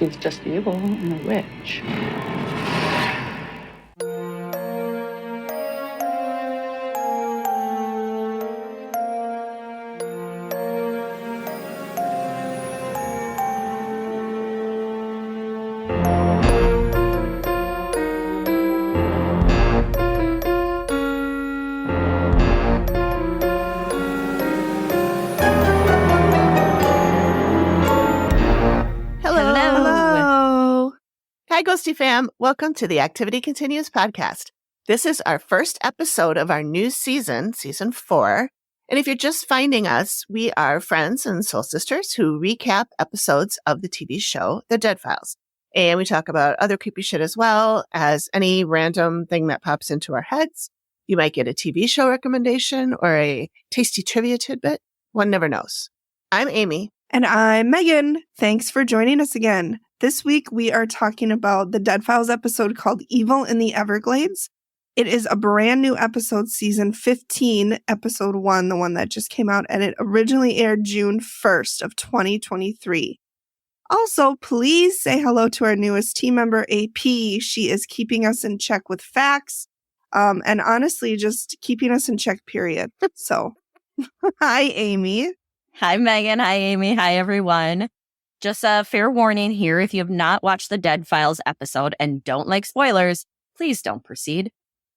she's just evil and a witch. Hi, Ghosty fam. Welcome to the Activity Continues podcast. This is our first episode of our new season, season 4. And if you're just finding us, we are friends and soul sisters who recap episodes of the TV show, The Dead Files. And we talk about other creepy shit as well as any random thing that pops into our heads. You might get a TV show recommendation or a tasty trivia tidbit. One never knows. I'm Amy. And I'm Megan. Thanks for joining us again. This week, we are talking about the Dead Files episode called Evil in the Everglades. It is a brand new episode, season 15, episode 1, the one that just came out, and it originally aired June 1st of 2023. Also, please say hello to our newest team member, AP. She is keeping us in check with facts, and honestly, just keeping us in check, period. So, hi, Amy. Hi, Megan. Hi, Amy. Hi, everyone. Just a fair warning here. If you have not watched the Dead Files episode and don't like spoilers, please don't proceed.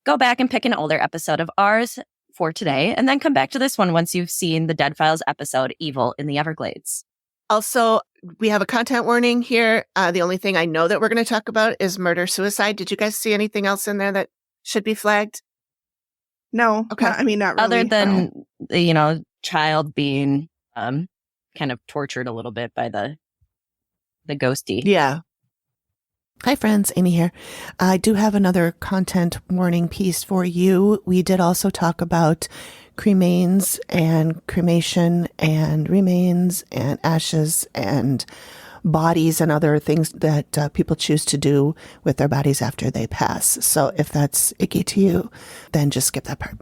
Go back and pick an older episode of ours for today, and then come back to this one once you've seen the Dead Files episode, Evil in the Everglades. Also, we have a content warning here. The only thing I know that we're going to talk about is murder-suicide. Did you guys see anything else in there that should be flagged? No. Okay. Not really. Other than, child being kind of tortured a little bit by the ghosty. Yeah. Hi, friends. Amy here. I do have another content warning piece for you. We did also talk about cremains and cremation and remains and ashes and bodies and other things that people choose to do with their bodies after they pass. So if that's icky to you, then just skip that part.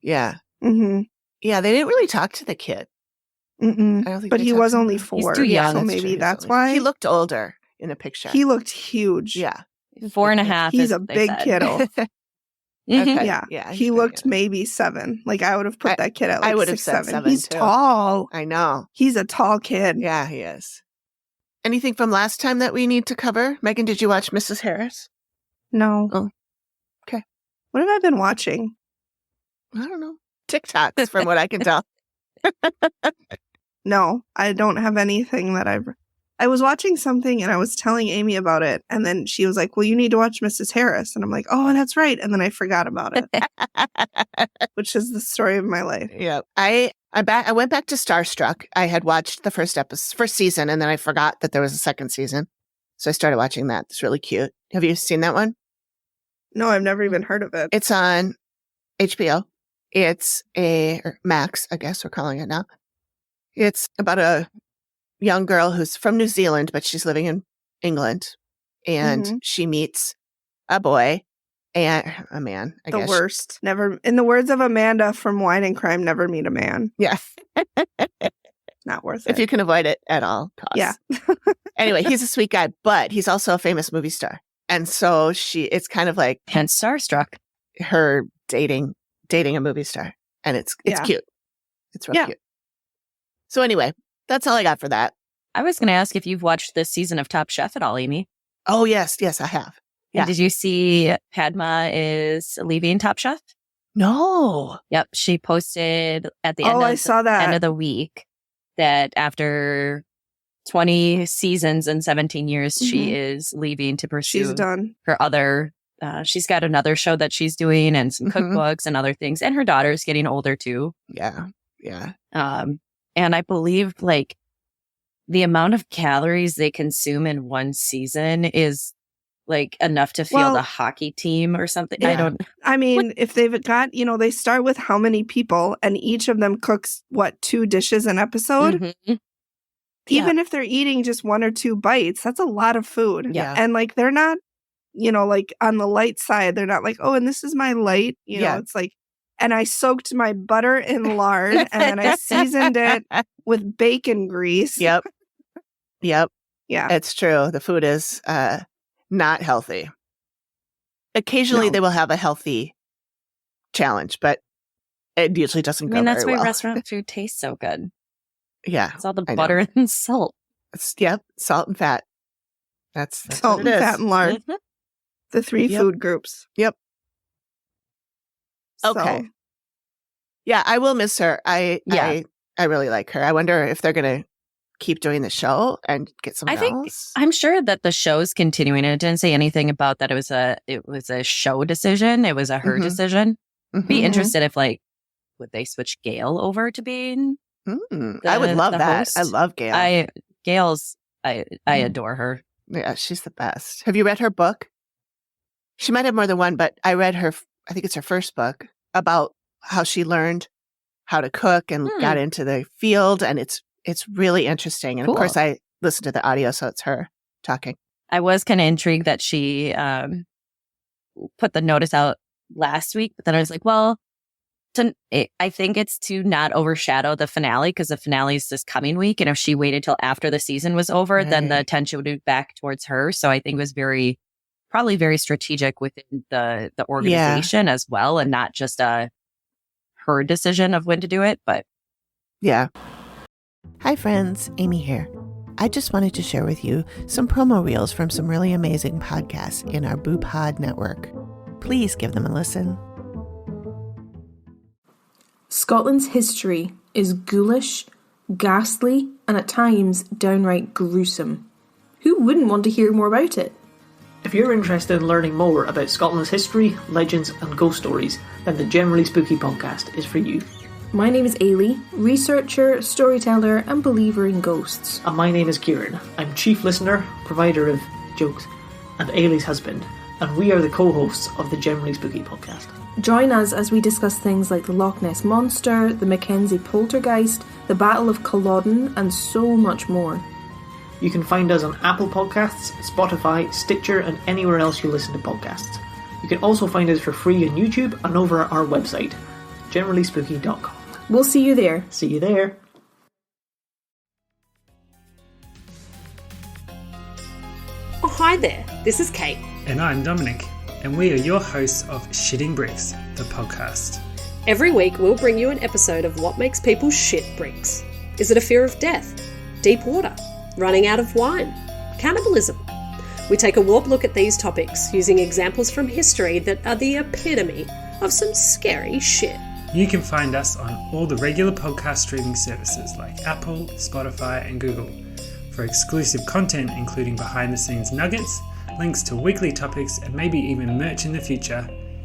Yeah. Mm-hmm. Yeah, they didn't really talk to the kid. Mm-mm. I don't think but they he talked was to only him. 4. He's too young. So That's maybe true. that's why. He looked older in the picture. He looked huge. Yeah. 4.5. He's a big kiddo. Okay. Yeah. He looked maybe 7. Like I would have put that kid at like I would have 6, said 7. 7 He's too. tall. I know. He's a tall kid. Yeah, he is. Anything from last time that we need to cover? Megan, did you watch Mrs. Harris? No. Oh. Okay. What have I been watching? I don't know. TikToks, from what I can tell. No, I don't have anything that I was watching something and I was telling Amy about it. And then she was like, well, you need to watch Mrs. Harris. And I'm like, oh, that's right. And then I forgot about it, which is the story of my life. Yeah. I went back to Starstruck. I had watched the first season, and then I forgot that there was a second season. So I started watching that. It's really cute. Have you seen that one? No, I've never even heard of it. It's on HBO. It's or Max, I guess we're calling it now. It's about a young girl who's from New Zealand, but she's living in England. And she meets a boy and a man, I guess. The worst. Never, in the words of Amanda from Wine and Crime, never meet a man. Yeah. Not worth it. If you can avoid it at all costs. Yeah. Anyway, he's a sweet guy, but he's also a famous movie star. And so it's kind of like Hence Starstruck. her dating a movie star. And it's cute. It's real cute. So anyway, that's all I got for that. I was going to ask if you've watched this season of Top Chef at all, Amy. Oh, yes. Yes, I have. Yeah. And did you see Padma is leaving Top Chef? No. Yep. She posted at the I saw that. end of the week that after 20 seasons and 17 years, she is leaving to pursue She's done. her other, she's got another show that she's doing and some cookbooks and other things. And her daughter's getting older too. Yeah. Yeah. And I believe like the amount of calories they consume in one season is like enough to field a hockey team or something. Yeah. I mean, if they've got, they start with how many people and each of them cooks 2 dishes an episode. Even if they're eating just 1 or 2 bites, that's a lot of food. Yeah. And like, they're not, like on the light side, they're not like, oh, and this is my light, it's like, and I soaked my butter in lard and then I seasoned it with bacon grease. Yep. Yeah. It's true. The food is not healthy. Occasionally, No. they will have a healthy challenge, but it usually doesn't go that's very why well. restaurant food tastes so good. Yeah. It's all the I know. butter and salt. Yep, salt and fat. That's Salt what and it fat is. and lard. Mhm. The 3 Yep. food groups. Yep. So, Okay. Yeah, I will miss her. I really like her. I wonder if they're going to keep doing the show and get someone else. I'm sure that the show's continuing. It didn't say anything about that. It was a show decision. It was a her Mhm. decision. Be Mhm. interested if would they switch Gail over to being I would love the that. host? I love Gail. I adore her. Yeah, she's the best. Have you read her book? She might have more than one, but I read her, I think it's her first book, about how she learned how to cook and got into the field. And it's really interesting. And Cool. of course, I listened to the audio, so it's her talking. I was kind of intrigued that she put the notice out last week, but then I was like, well, I think it's to not overshadow the finale, because the finale is this coming week. And if she waited till after the season was over, then the Right. attention would be back towards her. So I think it was probably very strategic within the organization as well, and not just her decision of when to do it. But Yeah. Hi, friends. Amy here. I just wanted to share with you some promo reels from some really amazing podcasts in our Boo Pod network. Please give them a listen. Scotland's history is ghoulish, ghastly, and at times downright gruesome. Who wouldn't want to hear more about it? If you're interested in learning more about Scotland's history, legends, and ghost stories, then the Generally Spooky podcast is for you. My name is Ailey, researcher, storyteller, and believer in ghosts. And my name is Kieran. I'm chief listener, provider of jokes, and Ailey's husband, and we are the co-hosts of the Generally Spooky podcast. Join us as we discuss things like the Loch Ness Monster, the Mackenzie Poltergeist, the Battle of Culloden, and so much more. You can find us on Apple Podcasts, Spotify, Stitcher, and anywhere else you listen to podcasts. You can also find us for free on YouTube and over at our website, generallyspooky.com. We'll see you there. See you there. Oh, hi there. This is Kate. And I'm Dominic, and we are your hosts of Shitting Bricks, the podcast. Every week we'll bring you an episode of what makes people shit bricks. Is it a fear of death? Deep water? Running out of wine? Cannibalism? We take a warped look at these topics using examples from history that are the epitome of some scary shit. You can find us on all the regular podcast streaming services like Apple, Spotify, and Google. For exclusive content including behind-the-scenes nuggets, links to weekly topics, and maybe even merch in the future,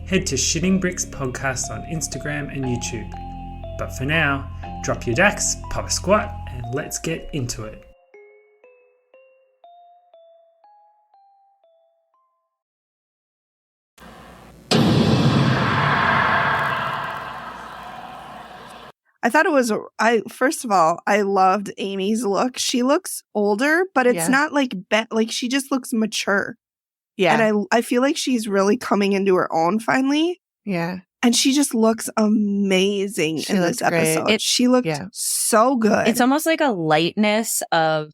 head to Shitting Bricks Podcast on Instagram and YouTube. But for now, drop your dacks, pop a squat, and let's get into it. I thought it was, first of all, I loved Amy's look. She looks older, but it's not like, she just looks mature. Yeah. And I feel like she's really coming into her own finally. Yeah. And she just looks amazing in this episode. She looked so good. It's almost like a lightness of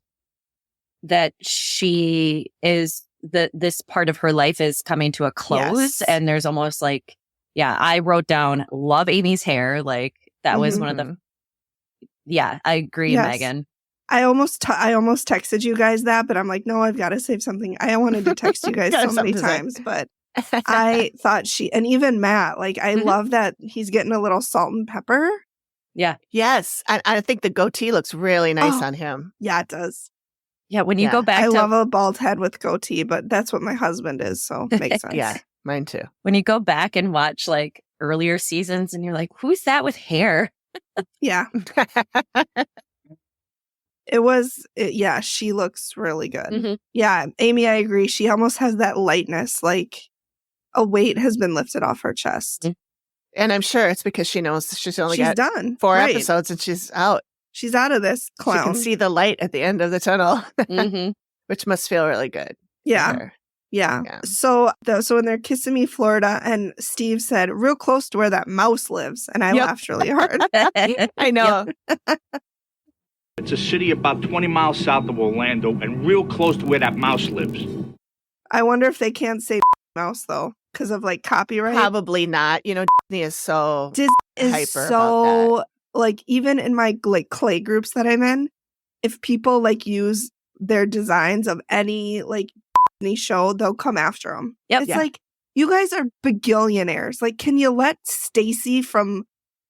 that she is, this part of her life is coming to a close. Yes. And there's almost like, I wrote down, love Amy's hair. Like, that was one of the, I agree, Megan. I almost texted you guys that, but I'm like, no, I've got to save something. I wanted to text you guys so many times, but I thought and even Matt, like, I love that he's getting a little salt and pepper. Yeah. Yes. I think the goatee looks really nice on him. Yeah, it does. Yeah. When you go back I love a bald head with goatee, but that's what my husband is. So it makes sense. Yeah, mine too. When you go back and watch like earlier seasons and you're like, who's that with hair? Yeah. It was, she looks really good. Mm-hmm. Yeah, Amy, I agree. She almost has that lightness, like a weight has been lifted off her chest. Mm-hmm. And I'm sure it's because she knows she's only got done 4 episodes and she's out. She's out of this clown. She can see the light at the end of the tunnel, Mm-hmm. which must feel really good. Yeah. Yeah. So when they're Kissimmee, Florida, and Steve said, real close to where that mouse lives. And I laughed really hard. I know. It's a city about 20 miles south of Orlando and real close to where that mouse lives. I wonder if they can't say mouse though, because of like copyright. Probably not. You know, Disney is so Disney is hyper about so like, even in my like clay groups that I'm in, if people like use their designs of any like Disney show, they'll come after them. Yep. It's Yeah. like, you guys are bagillionaires. Like, can you let Stacy from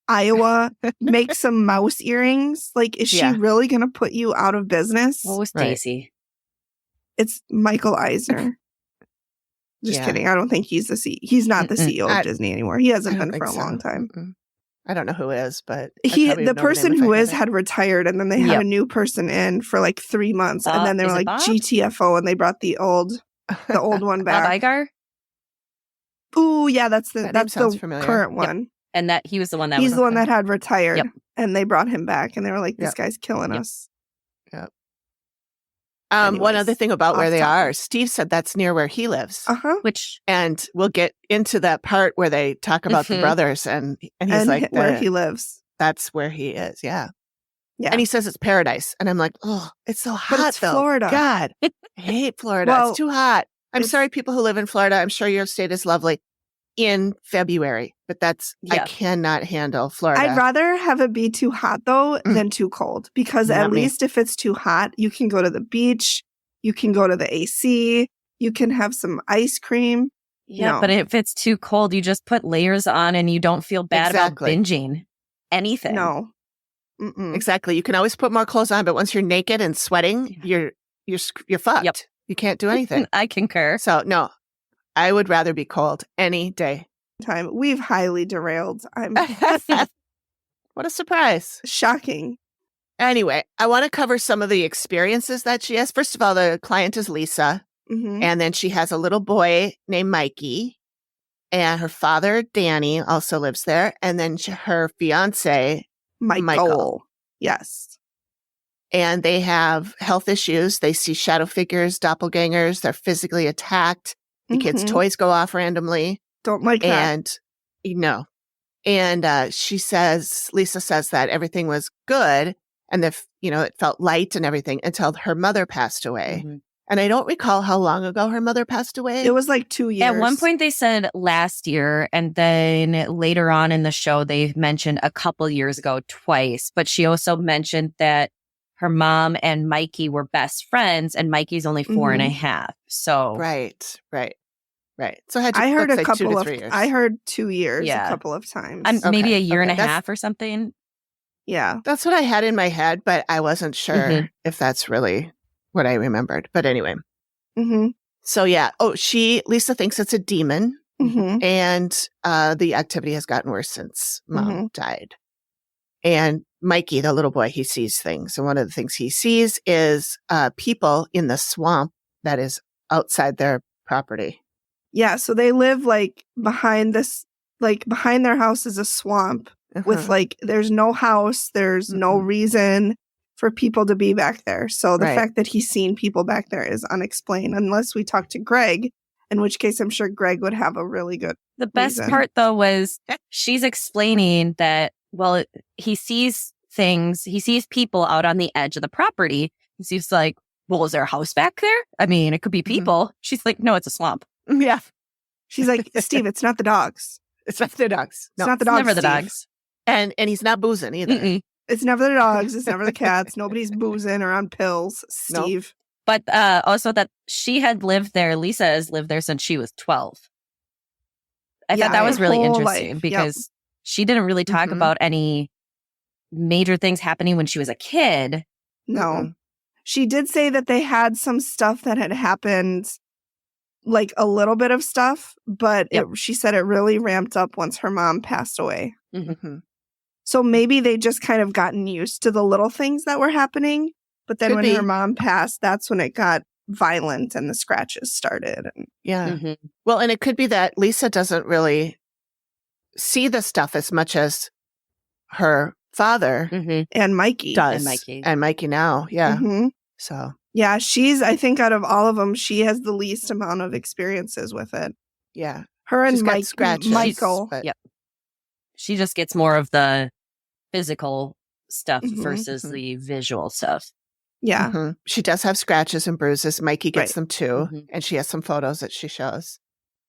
Iowa make some mouse earrings? Like, is Yeah. she really gonna put you out of business? What was Right. Stacy? It's Michael Eisner. Just Yeah. kidding. I don't think he's he's not the CEO of I- Disney anymore. He I hasn't don't been for think a so. long time. Mm-mm. I don't know who is, but I He, probably the would know person name if who I is, it. had retired, and then they had Yep. a new person in for like 3 months, and then they Is were it like Bob? GTFO, and they brought the old one Bob back. Iger? Ooh, yeah, that's That name the sounds familiar. current Yep. one. And that he was the one that He's was the one that had retired, Yep. and they brought him back, and they were like, "This Yep. guy's killing Yep. us." One Anyways, other thing about where off they topic. are, Steve said that's near where he lives. which And we'll get into that part where they talk about the Mhm. brothers, and he's And like, where "The- he lives. that's where he is. Yeah. Yeah, And he says it's paradise. And I'm like, oh, it's so hot it's though. Florida. God, I hate Florida. Well, it's too hot. I'm it's- sorry, people who live in Florida. I'm sure your state is lovely in February, but I Yeah. cannot handle Florida. I'd rather have it be too hot though than too cold, because Not at me. least if it's too hot, you can go to the beach, you can go to the AC, you can have some ice cream. yeah, No. but if it's too cold, you just put layers on and you don't feel bad Exactly. about binging anything. No. Mm-mm. Exactly. You can always put more clothes on, but once you're naked and sweating, you're fucked. Yep. You can't do anything. I concur. So no, I would rather be cold any day. Time. We've highly derailed. I'm What a surprise. shocking. Anyway, I want to cover some of the experiences that she has. First of all, the client is Lisa, Hmm. and then she has a little boy named Mikey, and her father, Danny, also lives there, and then her fiance, Michael. Yes. And they have health issues. They see shadow figures, doppelgangers. They're physically attacked. The kids' Mhm. toys go off randomly. Don't like that. And she says, Lisa says that everything was good, and it felt light and everything until her mother passed away. Mhm. And I don't recall how long ago her mother passed away. It was like 2 years. At one point, they said last year, and then later on in the show, they mentioned a couple years ago twice. But she also mentioned that her mom and Mikey were best friends, and Mikey's only 4.5. So right. So I heard let's a say 2 couple to of 3 years. I heard 2 years Yeah. a couple of times. maybe Okay, a year and a okay, that's- half or something. Yeah. That's what I had in my head, but I wasn't sure Mhm. if that's really what I remembered. But anyway, Mm-hmm. so yeah. Oh, Lisa thinks it's a demon. Mm-hmm. And the activity has gotten worse since mom Mhm. died. And Mikey, the little boy, he sees things. And one of the things he sees is people in the swamp that is outside their property. Yeah. So they live like behind their house is a swamp with Uh-huh. like, there's no house, there's no Mhm. reason for people to be back there. So the Right. fact that he's seen people back there is unexplained, unless we talk to Greg, in which case I'm sure Greg would have a really good. The best reason. part, though, was she's explaining that, well, he sees things, he sees people out on the edge of the property. He's like, well, is there a house back there? I mean, it could be people. She's like, no, it's a swamp. Yeah. She's like, Steve, it's not the dogs. It's not the dogs. It's not the dogs. Never the Steve. dogs. And he's not boozing either. Mm-mm. It's never the dogs. It's never the cats. Nobody's boozing or on pills. Nope. Steve. But also that she had lived there, Lisa has lived there since she was 12. I Yeah, thought that was her really whole interesting life. because she didn't really talk Mhm. about any major things happening when she was a kid. No. Mm-mm. She did say that they had some stuff that had happened, like a little bit of stuff, but Yep. she said it really ramped up once her mom passed away. Mhm. So maybe they just kind of gotten used to the little things that were happening. But then Could when be. her mom passed, that's when it got violent and the scratches started. And Yeah. Mhm. Well, and it could be that Lisa doesn't really see the stuff as much as her father Mhm. and Mikey. does. And Mikey. And Mikey now. Yeah. Mhm. So, Yeah, I think out of all of them, she has the least amount of experiences with it. yeah. Her and She's got scratches, Michael. but- Yep. She just gets more of the physical stuff Mhm, versus the visual stuff. Yeah. Mhm. She does have scratches and bruises. Mikey gets Right. them too. Mhm. And she has some photos that she shows.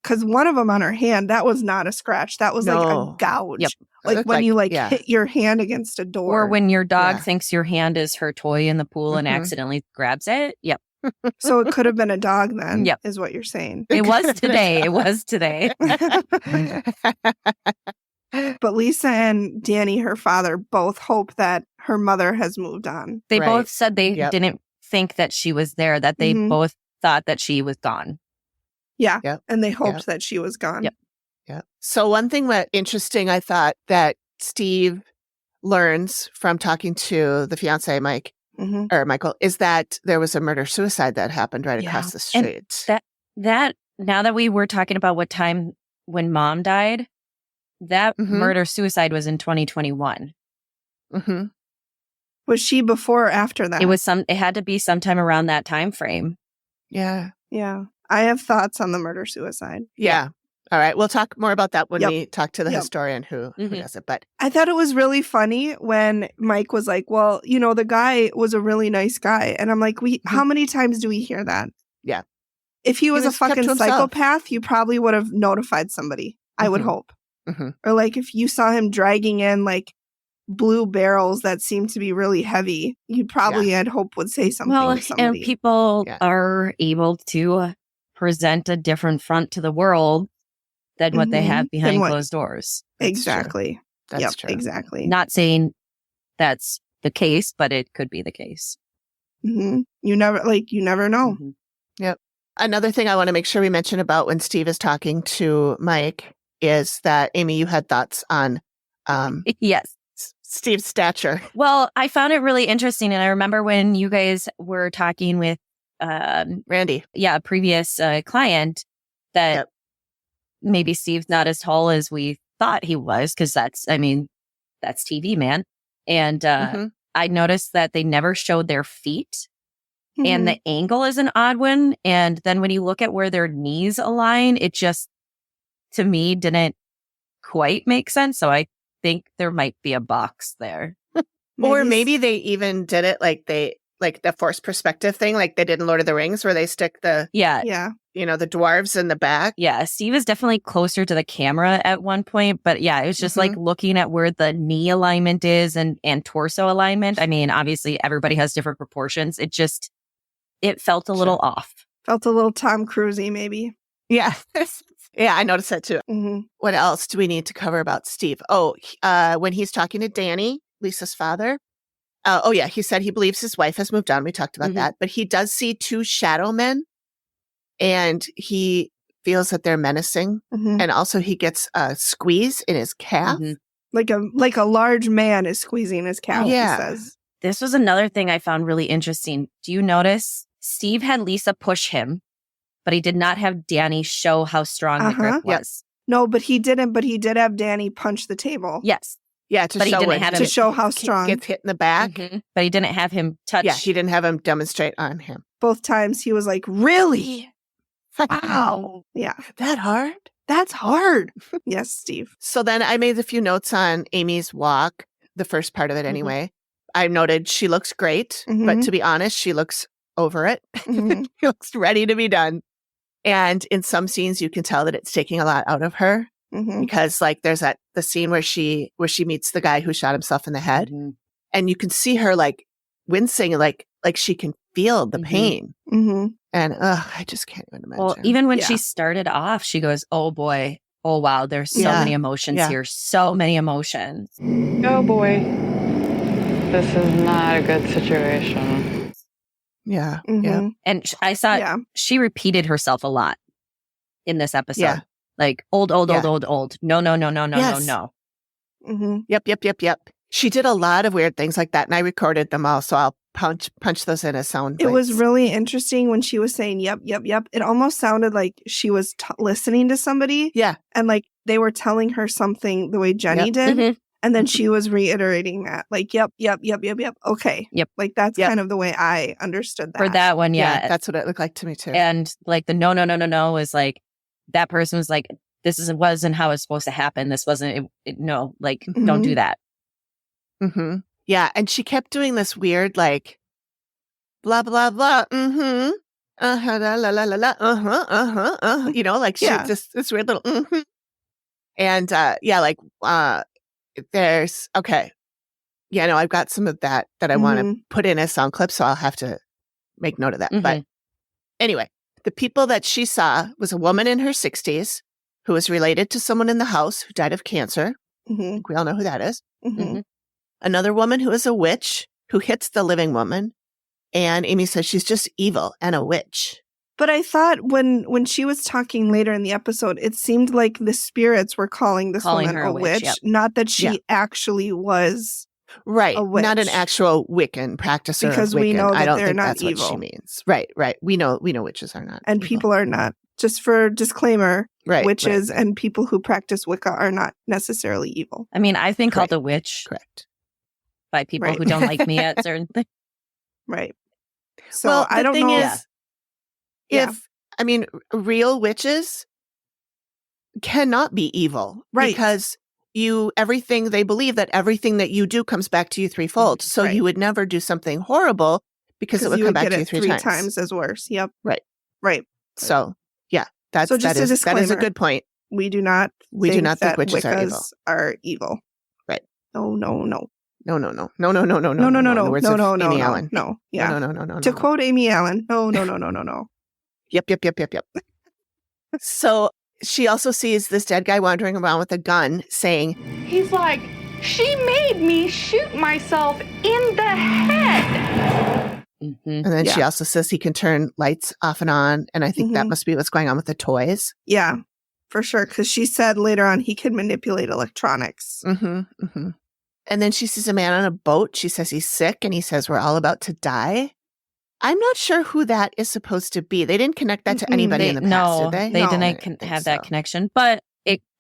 Because one of them on her hand, that was not a scratch. That was like a No. gouge. Yep. It Like looked when you like yeah. hit your hand against a door. Or when your dog Yeah. thinks your hand is her toy in the pool and Mhm. accidentally grabs it. Yep. So it could have been a dog then, Yep. is what you're saying. It was today. It was today. But Lisa and Danny, her father, both hope that her mother has moved on. They Right. both said they Yep. didn't think that she was there, that they Mhm. both thought that she was gone. Yeah. Yep. And they hoped Yep. that she was gone. Yep. Yeah. So one thing that interesting, I thought that Steve learns from talking to the fiance, Mike, Mhm. or Michael, is that there was a murder-suicide that happened right Yeah. across the And street. That now that we were talking about what time when mom died, that Mhm. murder-suicide was in 2021. Mm-hmm. Was she before or after that? It had to be sometime around that time frame. Yeah. Yeah. I have thoughts on the murder-suicide. Yeah. All right. We'll talk more about that when Yep. we talk to the Yep. historian who Mhm. does it. But I thought it was really funny when Mike was like, well, the guy was a really nice guy. And I'm like, how many times do we hear that? Yeah. If he was a was kept to fucking himself. psychopath, you probably would have notified somebody. I would Mhm. hope. Mhm. Or like if you saw him dragging in like blue barrels that seemed to be really heavy, you probably I'd hope would say something Well, to somebody. and people Yeah. are able to present a different front to the world than what they Mhm. have Than behind what- closed doors. That's Exactly. true. That's Yep, true. exactly. Not saying that's the case, but it could be the case. Mhm. You never know. Mhm. Yep. Another thing I want to make sure we mention about when Steve is talking to Mike is that, Amy, you had thoughts on Yes. Steve's stature. Well, I found it really interesting. And I remember when you guys were talking with, Randy. a previous client that Yep. maybe Steve's not as tall as we thought he was, because that's TV, man. And Mhm. I noticed that they never showed their feet. And Mhm. the angle is an odd one. And then when you look at where their knees align, it just, to me, didn't quite make sense. So I think there might be a box there. Or maybe they even did it like the forced perspective thing, like they did in Lord of the Rings, where they stick the Yeah. the dwarves in the back. Yeah. Steve is definitely closer to the camera at one point. But yeah, it was just like looking at where the knee alignment is and torso alignment. I mean, obviously, everybody has different proportions. It felt a little off. Felt a little Tom Cruise-y, maybe. Yeah. Yeah, I noticed that too. Mhm. What else do we need to cover about Steve? Oh, when he's talking to Danny, Lisa's father. He said he believes his wife has moved on. We talked about that. But he does see two shadow men, and he feels that they're menacing. Mhm. And also he gets a squeeze in his calf. Mhm. Like a large man is squeezing his calf, Yeah. he says. This was another thing I found really interesting. Do you notice Steve had Lisa push him, but he did not have Danny show how strong the grip Yep. was? No, but he didn't. But he did have Danny punch the table. Yes. Yeah, to But he show didn't when have To him- show how strong. gets hit in the back. Mhm. But he didn't have him touch. Yeah, he didn't have him demonstrate on him. Both times he was like, really? Wow. Yeah. That hard? That's hard. Yes, Steve. So then I made a few notes on Amy's walk, the first part of it anyway. I noted she looks great, but Mhm. to be honest, she looks over it. Mhm. She looks ready to be done. And in some scenes, you can tell that it's taking a lot out of her Mhm. because, like, there's the scene where she meets the guy who shot himself in the head, Mhm. and you can see her like wincing, like she can feel the Mhm. pain. Mhm. And I just can't even imagine. Well, even when Yeah. she started off, she goes, "Oh boy, oh wow, there's so Yeah. many emotions Yeah. here, so many emotions." Oh boy. This is not a good situation. yeah, Mhm. yeah, And I saw Yeah. she repeated herself a lot in this episode. Yeah. Like old. Yeah. No. Yes. No. Mhm. Yep. She did a lot of weird things like that, and I recorded them all, so I'll punch those in as sound It was bites. really interesting when she was saying, yep. It almost sounded like she was listening to somebody. Yeah. And like they were telling her something the way Jenny Yep. did. Mhm. And then she was reiterating that. Like, yep. Okay. Yep. Like that's Yep. kind of the way I understood that. For that one, yeah. That's what it looked like to me too. And like the no was like that person was like, wasn't how it's supposed to happen. This wasn't no, like don't do that. Mm-hmm. Yeah, and she kept doing this weird, like, blah, blah, blah, mm-hmm, uh-huh, la, la, la, la, la, uh-huh, uh-huh, uh-huh, you know, like, she Yeah. just, this weird little, mm-hmm. And, there's, okay. Yeah, no, I've got some of that I want to put in as sound clips, so I'll have to make note of that. But anyway, the people that she saw was a woman in her 60s who was related to someone in the house who died of cancer. I think we all know who that is. Another woman who is a witch who hits the living woman. And Amy says she's just evil and a witch. But I thought when she was talking later in the episode, it seemed like the spirits were calling this woman her a witch, yep. not that she actually was right. a witch. Not an actual Wiccan practicer. Because of Wiccan. we know that I don't they're think not that's evil. what she means. Right. We know witches are not and evil. people are not. Just for disclaimer, right, witches right. and people who practice Wicca are not necessarily evil. I mean, I've been called Correct. a witch Correct. by people Right. who don't like me at certain things. Right. So well, I don't thing know. Is, I mean, real witches cannot be evil. Right. Because they believe that everything that you do comes back to you threefold. So Right. you would never do something horrible because it would come back to you three times as worse. Yep. Right. Right. So, yeah, that is a good point. We do not think witches are evil. Are evil. Right. No. No. No. In the words of Amy Allen. No. Yeah. No. To quote Amy Allen, no. Yep. So she also sees this dead guy wandering around with a gun saying, he's like, she made me shoot myself in the head. And then she also says he can turn lights off and on. And I think that must be what's going on with the toys. Yeah, for sure. Because she said later on he can manipulate electronics. And then she sees a man on a boat. She says he's sick and he says we're all about to die. I'm not sure who that is supposed to be. They didn't connect that to anybody in the past, did they? They didn't have that connection. But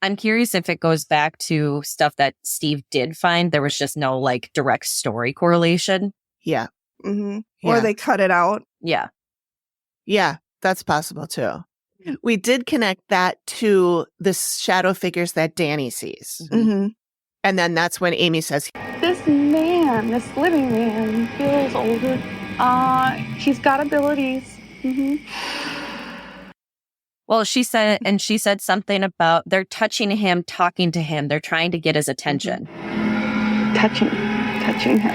I'm curious if it goes back to stuff that Steve did find. There was just no like direct story correlation. Yeah. Or they cut it out. Yeah. Yeah, that's possible too. We did connect that to the shadow figures that Danny sees. And then that's when Amy says, This living man, feels older. He's got abilities. Well, she said something about they're touching him, talking to him. They're trying to get his attention. Touching him.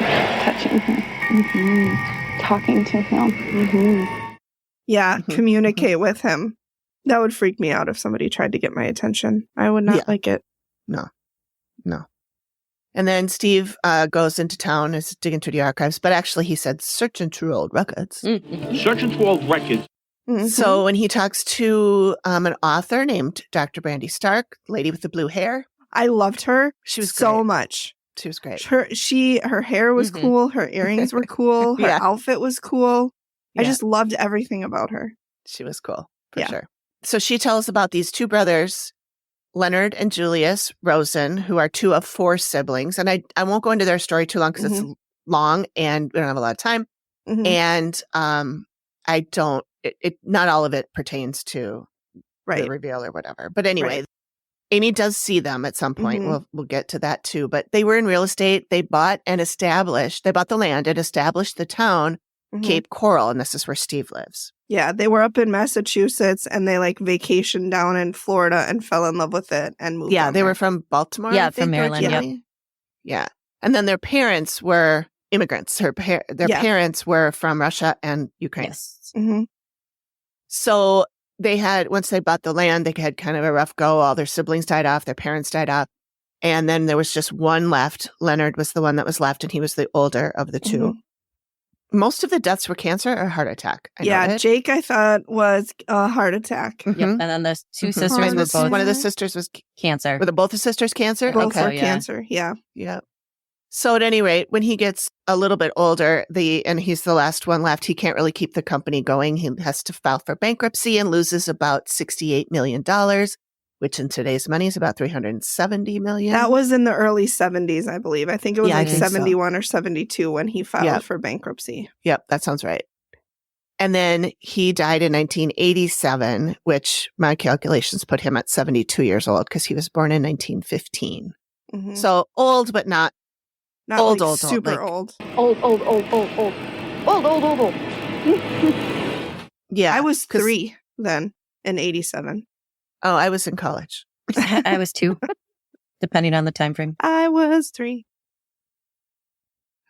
Talking to him. Yeah, communicate with him. That would freak me out if somebody tried to get my attention. I would not like it. No. And then Steve goes into town, is digging through the archives, but actually he said, searching through old records. Searching through old records. So when he talks to an author named Dr. Brandy Stark, lady with the blue hair. I loved her. She was so great. much. She was great. Her hair was cool. Her earrings were cool. Her outfit was cool. I just loved everything about her. She was cool, for sure. So she tells about these two brothers, Leonard and Julius Rosen, who are two of four siblings. And I won't go into their story too long because it's long and we don't have a lot of time. And not all of it pertains to the reveal or whatever. But anyway, Amy does see them at some point. We'll get to that too. But they were in real estate. They bought the land and established the town, Cape Coral. And this is where Steve lives. Yeah, they were up in Massachusetts and they like vacationed down in Florida and fell in love with it and moved. Yeah, they were from Baltimore. Yeah, from Maryland. Yeah. And then their parents were immigrants. Their parents were from Russia and Ukraine. Yes. So once they bought the land, they had kind of a rough go. All their siblings died off. Their parents died off. And then there was just one left. Leonard was the one that was left, and he was the older of the two. Most of the deaths were cancer or heart attack. Jake, I thought, was a heart attack. Yep. And then the two sisters were both. One of the sisters was cancer. Were both the sisters cancer? Both were cancer, yeah. So at any rate, when he gets a little bit older, and he's the last one left, he can't really keep the company going. He has to file for bankruptcy and loses about $68 million, which in today's money is about $370 million. That was in the early 70s, I believe. I think it was 71 or 72 when he filed for bankruptcy. Yep, that sounds right. And then he died in 1987, which my calculations put him at 72 years old because he was born in 1915. So old, but not Not Old, like old, super like- old. Old. Yeah. I was 'cause- 3 then in 87. Oh, I was in college. I was 2, depending on the time frame. I was 3.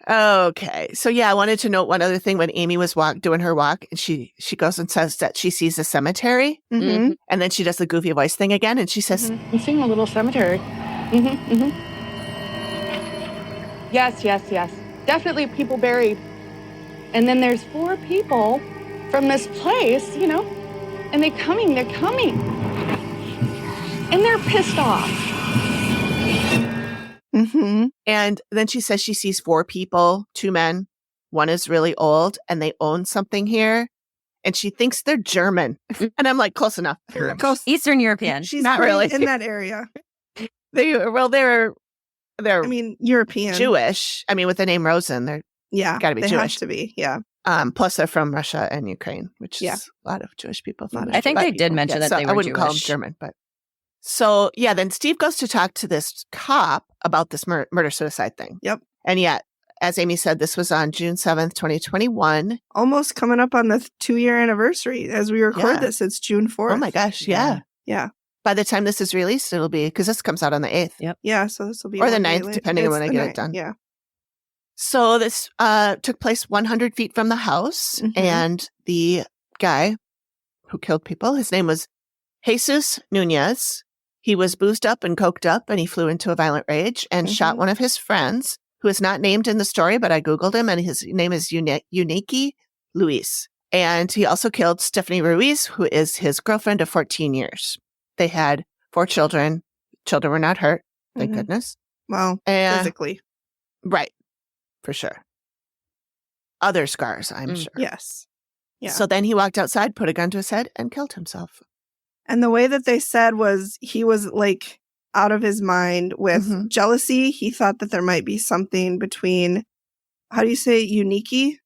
Okay. So yeah, I wanted to note one other thing when Amy was doing her walk and she goes and says that she sees a cemetery Mm-hmm. and then she does the goofy voice thing again and she says, I'm seeing a little cemetery. Yes. Definitely people buried. And then there's 4 people from this place, and they're coming. And they're pissed off. Mm-hmm. and then she says she sees 4 people, 2 men, one is really old and they own something here. And she thinks they're German. And I'm like, close enough. Eastern European. She's Not pretty really. in that area. They're I mean, European. Jewish. I mean, with the name Rosen, they're Yeah. gotta be they Jewish. have to be. Yeah. plus they're from Russia and Ukraine, which Yeah. is a lot of Jewish people. From I there. think But- they did mention that so they I were wouldn't call them Jewish. German, but so yeah. Then Steve goes to talk to this cop about this murder-suicide thing. Yep. And yet, as Amy said, this was on June 7th, 2021. Almost coming up on the 2-year anniversary as we record Yeah. this. It's June 4th. Oh my gosh, yeah. Yeah. By the time this is released, it'll be, because this comes out on the 8th. Yep. Yeah. So this will be Or the one day 9th, later. depending on It's when I the get it 9th, done. Yeah. So this took place 100 feet from the house, Mhm. and the guy who killed people, his name was Jesus Nunez. He was boozed up and coked up, and he flew into a violent rage and shot Mhm. one of his friends, who is not named in the story, but I Googled him, and his name is Unique Luis. And he also killed Stephanie Ruiz, who is his girlfriend of 14 years. They had 4 children. Children were not hurt, thank Mhm. goodness. Well, And physically. right, for sure. Other scars, I'm sure. Yes. Yeah. So then he walked outside, put a gun to his head, and killed himself. And the way that they said was he was like out of his mind with Mhm. jealousy. He thought that there might be something between, how do you say, Unique?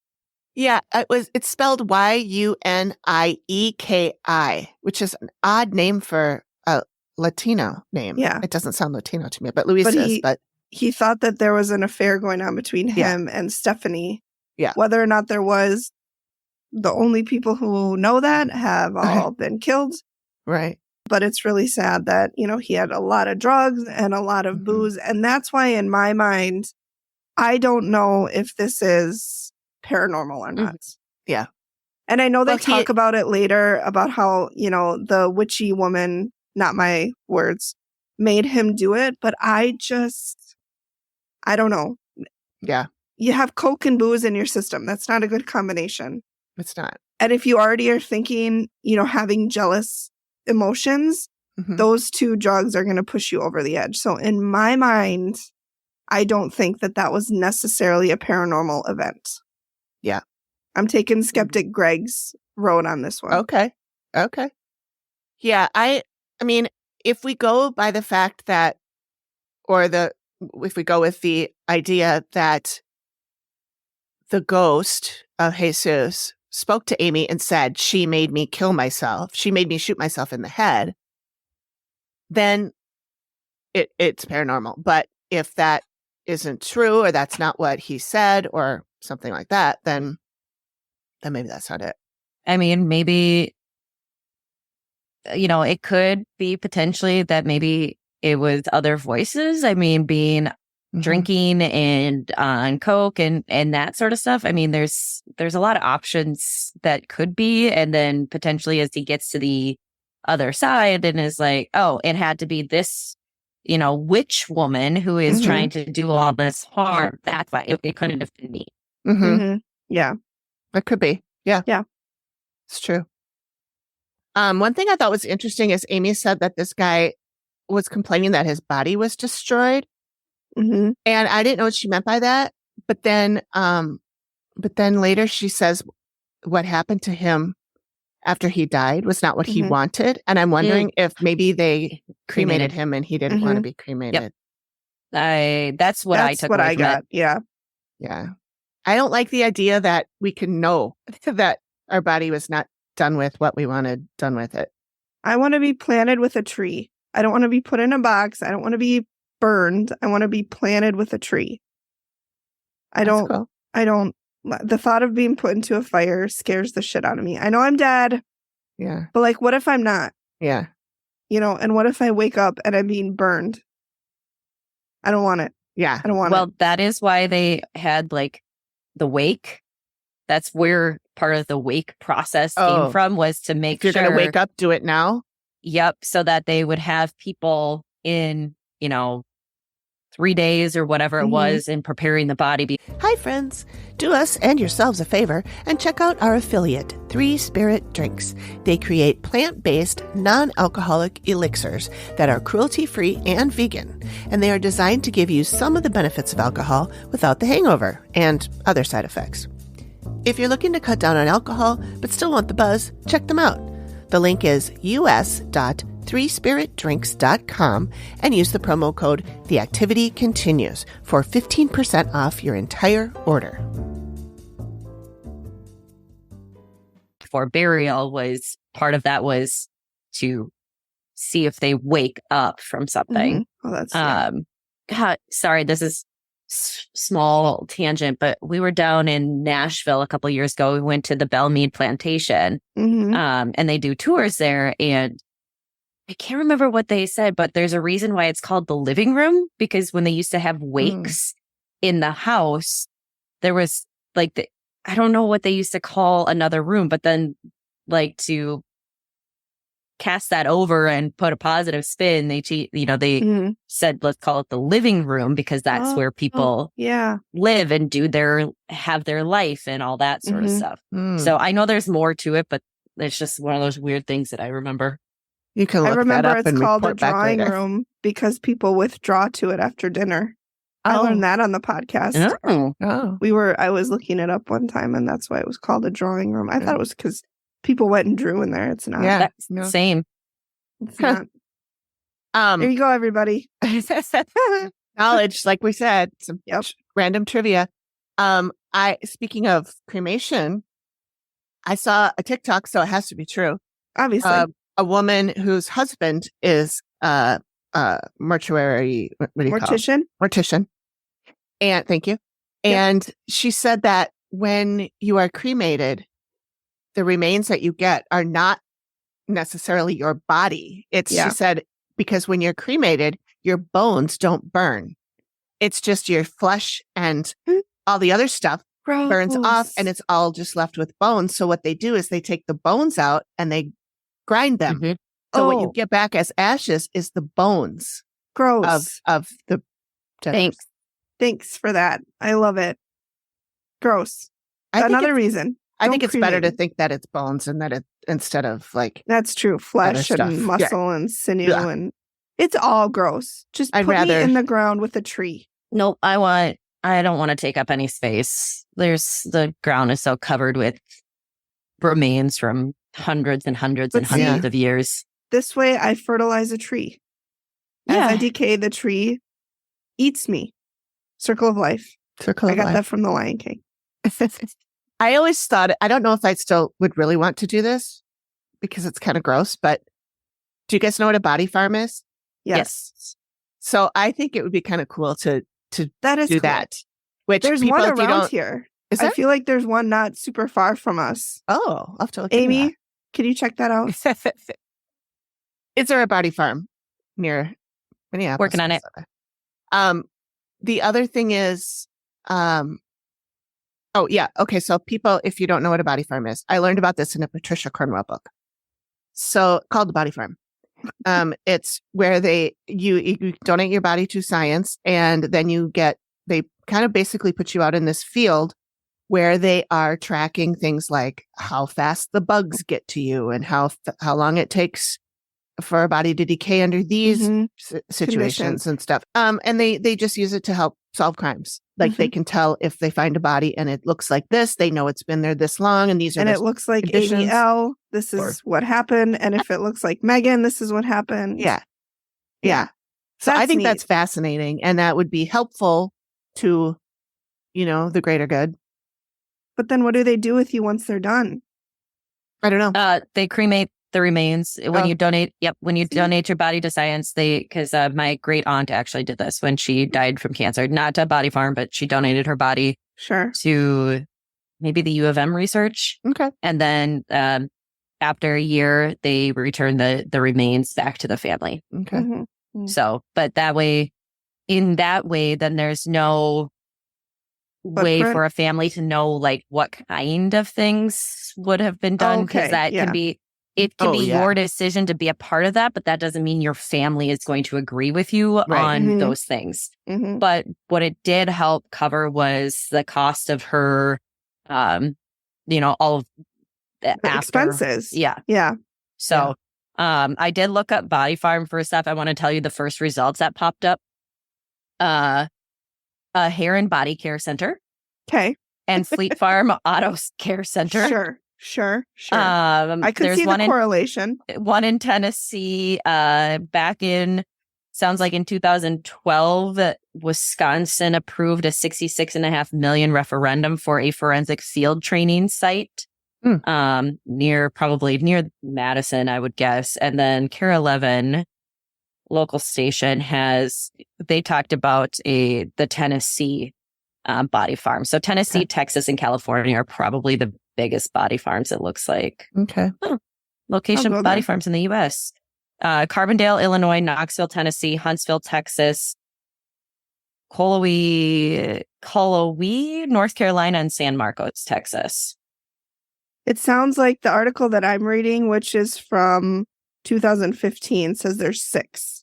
Yeah, it's spelled Yunieki, which is an odd name for a Latino name. Yeah. It doesn't sound Latino to me, but Luis But is. But He thought that there was an affair going on between Yeah. him and Stephanie. Yeah. Whether or not there was, the only people who know that have all been killed. right. But it's really sad that, he had a lot of drugs and a lot of Mhm. booze. And that's why, in my mind, I don't know if this is paranormal or not. Yeah. And I know they Well, talk about it later about how, the witchy woman, not my words, made him do it. But I don't know. Yeah, You have coke and booze in your system. That's not a good combination. it's not. And if you already are thinking, having jealous emotions, Mhm. those 2 drugs are going to push you over the edge. So in my mind, I don't think that was necessarily a paranormal event. Yeah. I'm taking Skeptic Greg's road on this one. Okay. Yeah, I mean, if we go by the fact that, if we go with the idea that the ghost of Jesus spoke to Amy and said, she made me kill myself, she made me shoot myself in the head, then it's paranormal. But if that isn't true, or that's not what he said, or something like that, then maybe that's not it. I mean, maybe, it could be potentially that maybe it was other voices. I mean, being Mhm. drinking and on coke and that sort of stuff. I mean, there's a lot of options that could be, and then potentially as he gets to the other side and is like, oh, it had to be this, witch woman who is Mhm. trying to do all this harm. That's why it couldn't have been me. Mhm. Mhm. Yeah. It could be. Yeah. Yeah. It's true. One thing I thought was interesting is Amy said that this guy was complaining that his body was destroyed. Mm-hmm. And I didn't know what she meant by that. But then later she says what happened to him after he died was not what he Mhm. wanted. And I'm wondering if maybe they cremated him and he didn't want to Mhm. be cremated. That's what I took what away I from it. got. Yeah. Yeah. I don't like the idea that we can know that our body was not done with what we wanted done with it. I want to be planted with a tree. I don't want to be put in a box. I don't want to be burned. I want to be planted with a tree. I don't, the thought of being put into a fire scares the shit out of me. I know I'm dead, Yeah. but like, what if I'm not? Yeah. And what if I wake up and I'm being burned? I don't want it. Yeah. I don't want it. Well, that is why they had like the wake. That's where part of the wake process came from, was to make if you're going to wake up, do it now. Yep. So that they would have people in, 3 days or whatever it was in preparing the body. Hi, friends. Do us and yourselves a favor and check out our affiliate, 3 Spirit Drinks. They create plant-based, non-alcoholic elixirs that are cruelty-free and vegan, and they are designed to give you some of the benefits of alcohol without the hangover and other side effects. If you're looking to cut down on alcohol but still want the buzz, check them out. The link is us.3spiritdrinks.com and use the promo code TheActivityContinues for 15% off your entire order. For burial, was part of that was to see if they wake up from something. Oh, that's God, sorry, this is small tangent, but we were down in Nashville a couple of years ago. We went to the Belmead Plantation, and they do tours there. And I can't remember what they said, but there's a reason why it's called the living room, because when they used to have wakes in the house, there was like I don't know what they used to call another room, but then like to cast that over and put a positive spin, they said, let's call it the living room, because that's where people live and have their life and all that sort of stuff. So I know there's more to it, but it's just one of those weird things that I remember. You can look I remember that up it's called a report back drawing later. room because people withdraw to it after dinner. I learned that on the podcast. I was looking it up one time, and that's why it was called a drawing room. I thought it was because people went and drew in there. It's not. Yeah. Same. It's not. There you go, everybody. Knowledge, like we said, some random trivia. Speaking of cremation, I saw a TikTok, so it has to be true. Obviously. A woman whose husband is mortuary, what do you call it? Mortician. And thank you. And she said that when you are cremated, the remains that you get are not necessarily your body. She said, because when you're cremated, your bones don't burn. It's just your flesh and all the other stuff burns off, and it's all just left with bones. So what they do is they take the bones out and they grind them. So what you get back as ashes is the bones. Gross. Of the dead. Thanks for that. I love it. Gross. Another reason. I think it's better to think that it's bones and that it instead of like. That's true. Flesh and muscle and sinew and it's all gross. Just put me in the ground with a tree. Nope. I don't want to take up any space. The ground is so covered with remains from hundreds and hundreds and hundreds of years. This way I fertilize a tree. As I decay, the tree eats me. Circle of life. I got that from The Lion King. I always thought, I don't know if I still would really want to do this because it's kind of gross, but do you guys know what a body farm is? Yes. So I think it would be kind of cool to that is do cool. that. Which there's people, one around here. I feel like there's one not super far from us. Oh, I'll have to look Amy, into can you check that out? Is there a body farm near Minneapolis? Working on it. The other thing is, okay. So people, if you don't know what a body farm is, I learned about this in a Patricia Cornwell book. So called The Body Farm. It's where you donate your body to science, and then they kind of basically put you out in this field where they are tracking things like how fast the bugs get to you and how long it takes for a body to decay under these situations conditions and stuff. And they just use it to help solve crimes. Like they can tell if they find a body and it looks like this, they know it's been there this long, and these are it looks like ABL, this is what happened. And if it looks like Megan, this is what happened. Yeah. So I think that's fascinating, and that would be helpful to, the greater good. But then what do they do with you once they're done? I don't know. They cremate the remains when you donate. Yep. When you donate your body to science, because my great aunt actually did this when she died from cancer, not to a body farm, but she donated her body Sure. to maybe the U of M research. Okay. And then after a year, they return the remains back to the family. Okay. Mm-hmm. So, but in that way, then there's no way Footprint? for a family to know like what kind of things would have been done, because Okay, that yeah. can be Yeah. your decision to be a part of that, but that doesn't mean your family is going to agree with you Right. on Mhm. those things. Mm-hmm. But what it did help cover was the cost of her, all of the after. Expenses. Yeah. Yeah. So I did look up Body Farm for stuff. I want to tell you the first results that popped up. A hair and body care center Okay. and Fleet Farm Auto Care Center. Sure. I I could see the correlation. One in Tennessee, back in, sounds like in 2012, Wisconsin approved a $66.5 million referendum for a forensic field training site. Near Madison, I would guess. And then Care 11 local station they talked about the Tennessee body farm. So Tennessee, Texas, and California are probably the biggest body farms, it looks like. Okay. Location I'll of go body there. farms in the U.S. Carbondale, Illinois, Knoxville, Tennessee, Huntsville, Texas, Cullowhee, North Carolina, and San Marcos, Texas. It sounds like the article that I'm reading, which is from 2015, says there's 6.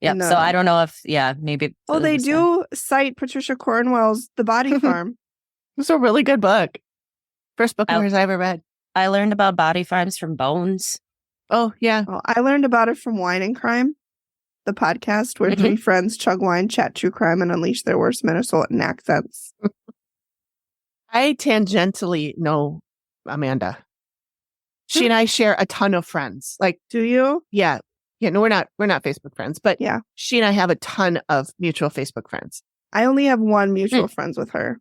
Yep. No. So I don't know if, maybe. Oh, they do cite Patricia Cornwell's The Body Farm. It's a really good book. First book of I- hers I ever read. I learned about body farms from Bones. Oh, yeah. Oh, I learned about it from Wine and Crime, the podcast where 3 friends chug wine, chat true crime, and unleash their worst Minnesotan accents. I tangentially know Amanda. She and I share a ton of friends. Like, Do you? yeah. Yeah, no, we're not Facebook friends, but Yeah. she and I have a ton of mutual Facebook friends. I only have one mutual friend with her.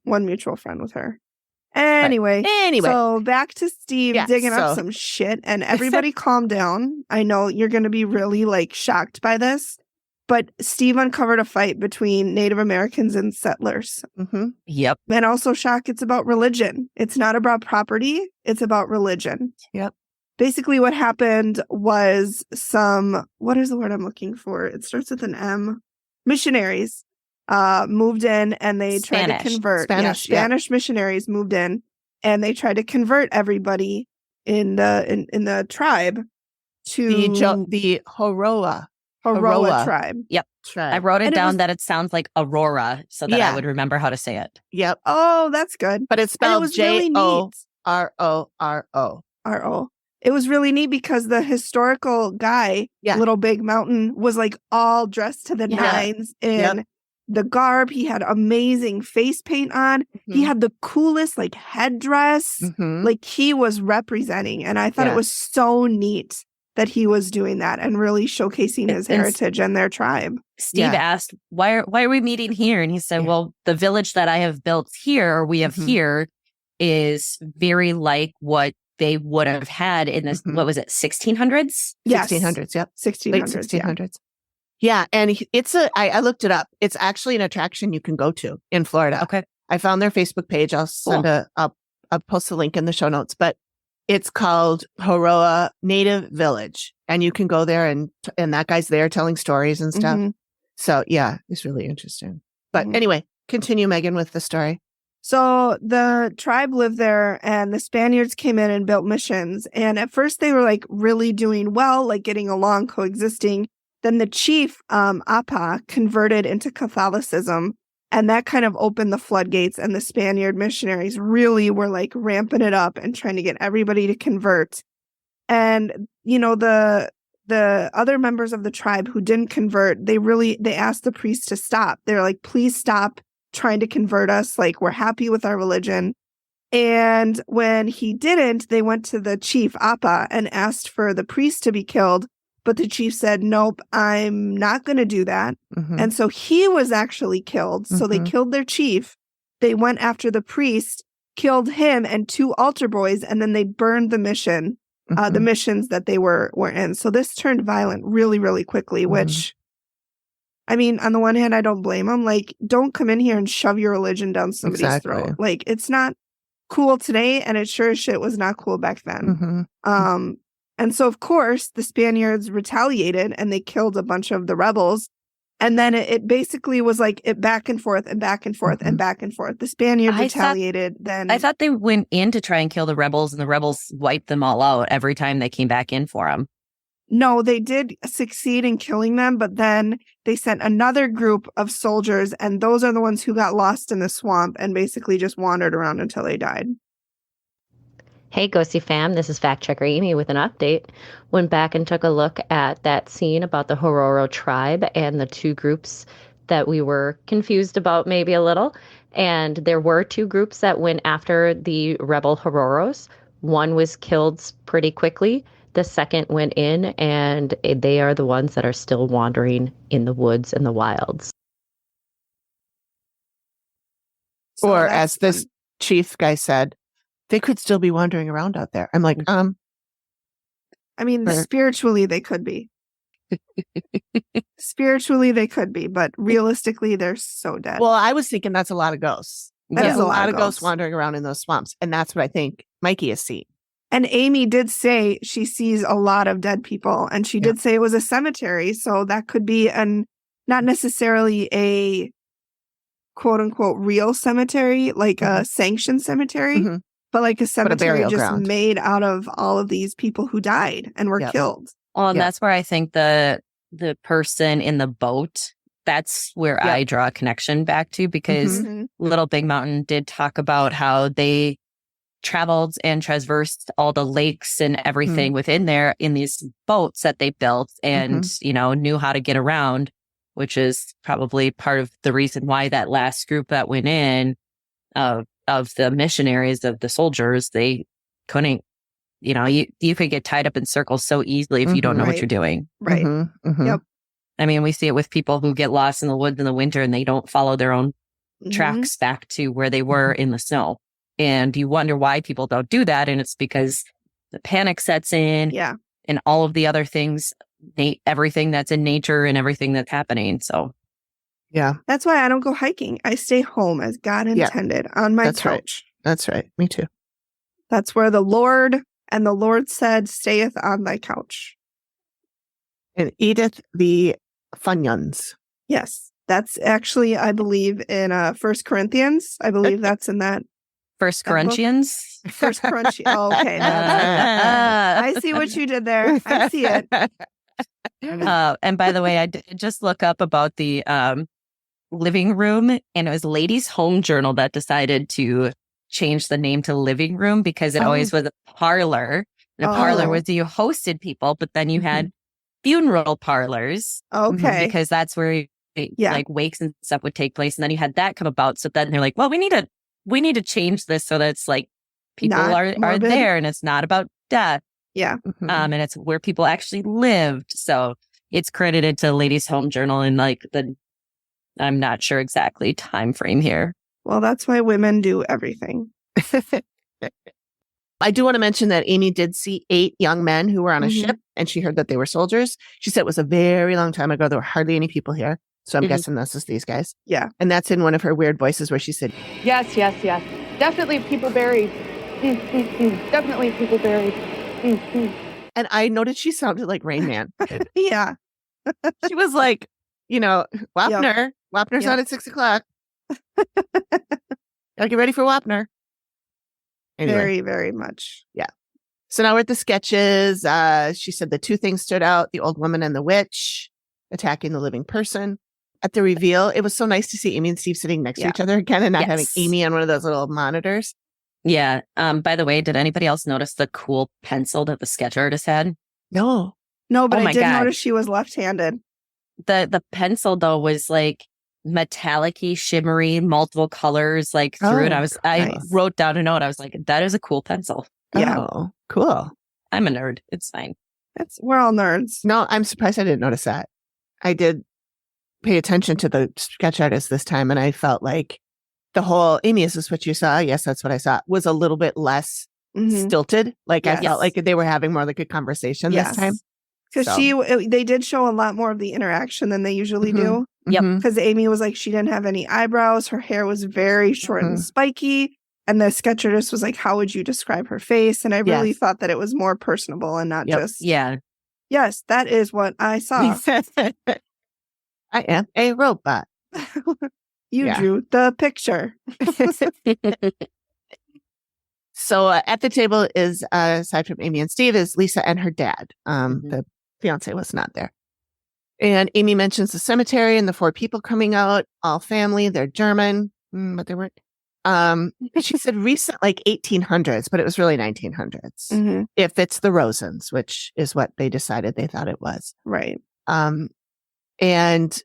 Anyway, so back to Steve Yeah, digging up so- some shit, and everybody calm down. I know you're going to be really shocked by this, but Steve uncovered a fight between Native Americans and settlers. Mm-hmm. Yep. And also shock, it's about religion. It's not about property. It's about religion. Yep. Basically what happened was what is the word I'm looking for? It starts with an M. Missionaries moved in and they tried to convert. Spanish missionaries moved in and they tried to convert everybody in the tribe to The Horoa tribe. Yep. tribe. I wrote it And it down was- that it sounds like Aurora so that Yeah. I would remember how to say it. Yep. Oh, that's good. But it's And it spelled was really neat. Jororo. R-O. It was really neat because the historical guy, Yeah. Little Big Mountain, was all dressed to the Yeah. nines in the garb. He had amazing face paint on. He had the coolest headdress. Mhm. He was representing. And I thought Yeah. it was so neat that he was doing that and really showcasing his heritage and their tribe. Steve Yeah. asked, why are we meeting here? And he said, Yeah. well, the village that I have built here, or we have Mhm. here, is very like what they would have had in this, Mhm. what was it, 1600s? Yes. 1600s. Yep. 1600s. Late 1600s. Yeah. And I looked it up. It's actually an attraction you can go to in Florida. Okay. I found their Facebook page. I'll send I'll post a link in the show notes, but it's called Horoa Native Village. And you can go there and that guy's there telling stories and stuff. Mhm. So yeah, it's really interesting. But Mhm. anyway, continue, Megan, with the story. So the tribe lived there and the Spaniards came in and built missions. And at first they were really doing well, getting along, coexisting. Then the chief, Apa, converted into Catholicism. And that kind of opened the floodgates. And the Spaniard missionaries really were ramping it up and trying to get everybody to convert. And, the other members of the tribe who didn't convert, they asked the priest to stop. They're like, please stop trying to convert us. We're happy with our religion. And when he didn't, they went to the chief, Apa, and asked for the priest to be killed. But the chief said, nope, I'm not going to do that. Mhm. And so he was actually killed. So they Mhm. killed their chief. They went after the priest, killed him and 2 altar boys, and then they burned the mission, the Mhm. missions that they were in. So this turned violent really, really quickly, which I mean, on the one hand, I don't blame them. Like, don't come in here and shove your religion down somebody's throat. Like, it's not cool today, and it sure as shit was not cool back then. And so, of course, the Spaniards retaliated, and they killed a bunch of the rebels. And then it basically was like it back and forth and back and forth and back and forth. The Spaniards retaliated. Then I thought they went in to try and kill the rebels, and the rebels wiped them all out every time they came back in for them. No, they did succeed in killing them, but then they sent another group of soldiers, and those are the ones who got lost in the swamp and basically just wandered around until they died. Hey, Ghosty fam, this is Fact Checker Amy with an update. Went back and took a look at that scene about the Hororo tribe and the two groups that we were confused about maybe a little. And there were two groups that went after the rebel Hororos. One was killed pretty quickly. The second went in, and they are the ones that are still wandering in the woods and the wilds. So or as this chief guy said, they could still be wandering around out there. I'm like, I mean, spiritually they could be. Spiritually they could be, but realistically they're so dead. Well, I was thinking that's a lot of ghosts. There's a lot of ghosts wandering around in those swamps, and that's what I think Mikey has seen. And Amy did say she sees a lot of dead people, and she did say it was a cemetery, so that could be not necessarily a quote-unquote real cemetery, like a sanctioned cemetery, but like a cemetery just made out of all of these people who died and were killed. Well, and that's where I think the person in the boat, that's where I draw a connection back to, because Little Big Mountain did talk about how they traveled and traversed all the lakes and everything within there in these boats that they built and, knew how to get around, which is probably part of the reason why that last group that went in of the missionaries, of the soldiers, they couldn't, you could get tied up in circles so easily if you don't know what you're doing. Right. Yep. I mean, we see it with people who get lost in the woods in the winter and they don't follow their own tracks back to where they were in the snow. And you wonder why people don't do that. And it's because the panic sets in and all of the other things, everything that's in nature and everything that's happening. So, yeah, that's why I don't go hiking. I stay home as God intended on my couch. Right. That's right. Me too. That's where the Lord said, stayeth on thy couch. And eateth the funyuns. Yes. That's actually, I believe, in 1 Corinthians. I believe that's in that. First Corinthians? First Corinthians. Oh, okay. I see what you did there. I see it. And by the way, I did just look up about the living room, and it was Ladies' Home Journal that decided to change the name to living room because it always was a parlor. And a parlor was you hosted people, but then you had funeral parlors. Okay. Because that's where like wakes and stuff would take place. And then you had that come about. So then they're like, well, we need to change this so that it's like people are there and it's not about death. Yeah. And it's where people actually lived. So it's credited to Ladies' Home Journal in like I'm not sure exactly time frame here. Well, that's why women do everything. I do want to mention that Amy did see 8 young men who were on a ship, and she heard that they were soldiers. She said it was a very long time ago. There were hardly any people here. So I'm guessing this is these guys. Yeah. And that's in one of her weird voices where she said, Yes. Definitely people buried. Definitely people buried. And I noticed she sounded like Rain Man. Yeah. She was like, Wapner. Wapner's on at 6:00. Gotta get ready for Wapner. Anyway. Very, very much. Yeah. So now we're at the sketches. She said the 2 things stood out, the old woman and the witch attacking the living person. At the reveal, it was so nice to see Amy and Steve sitting next to each other again and not having Amy on one of those little monitors. Yeah. By the way, did anybody else notice the cool pencil that the sketch artist had? No, but I did notice she was left-handed. The pencil though was like metallic-y, shimmery, multiple colors like through it. I wrote down a note. I was like, that is a cool pencil. Yeah. Oh, cool. I'm a nerd. It's fine. We're all nerds. No, I'm surprised I didn't notice that. I did pay attention to the sketch artist this time, and I felt like the whole Amy, is this what you saw? Yes, that's what I saw. Was a little bit less stilted. Like I felt like they were having more like a conversation this time. Because they did show a lot more of the interaction than they usually do. Yep. Because Amy was like, she didn't have any eyebrows. Her hair was very short and spiky. And the sketch artist was like, how would you describe her face? And I really thought that it was more personable and not just, yes, that is what I saw. I am a robot. You drew the picture. So at the table is, aside from Amy and Steve, is Lisa and her dad. The fiance was not there. And Amy mentions the cemetery and the 4 people coming out, all family. They're German, but they weren't. She said recent, like 1800s, but it was really 1900s. If it's the Rosens, which is what they decided they thought it was. Right. And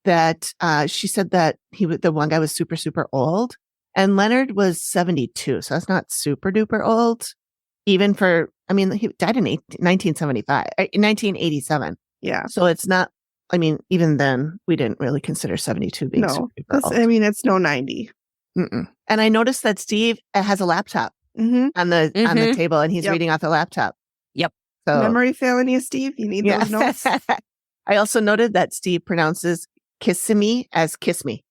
that she said that the one guy was super, super old. And Leonard was 72, so that's not super duper old. Even for, I mean, he died in 1987. Yeah. So it's not, I mean, even then, we didn't really consider 72 being super duper old. I mean, it's no 90. And I noticed that Steve has a laptop on the table, and he's reading off the laptop. Yep. So memory failing you, Steve? You need those notes? I also noted that Steve pronounces kiss-me as kiss me.